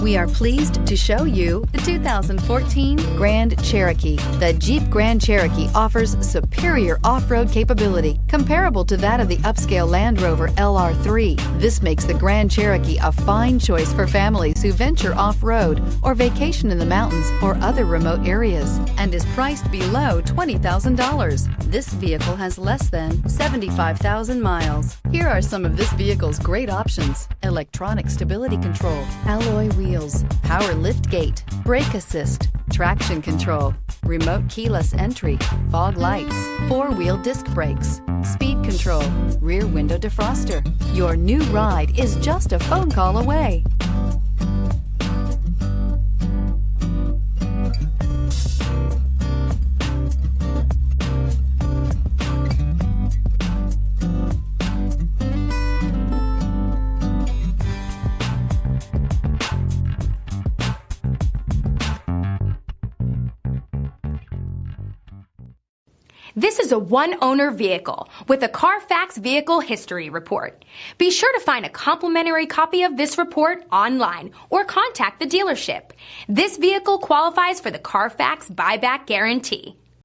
We are pleased to show you the 2014 Grand Cherokee. The Jeep Grand Cherokee offers superior off-road capability comparable to that of the upscale Land Rover LR3. This makes the Grand Cherokee a fine choice for families who venture off-road or vacation in the mountains or other remote areas, and is priced below $20,000. This vehicle has less than 75,000 miles. Here are some of this vehicle's great options: electronic stability control, alloy wheels, power lift gate, brake assist, traction control, remote keyless entry, fog lights, four-wheel disc brakes, speed control, rear window defroster. Your new ride is just a phone call away. This is a one-owner vehicle with a CARFAX Vehicle History Report. Be sure to find a complimentary copy of this report online or contact the dealership. This vehicle qualifies for the CARFAX Buyback Guarantee.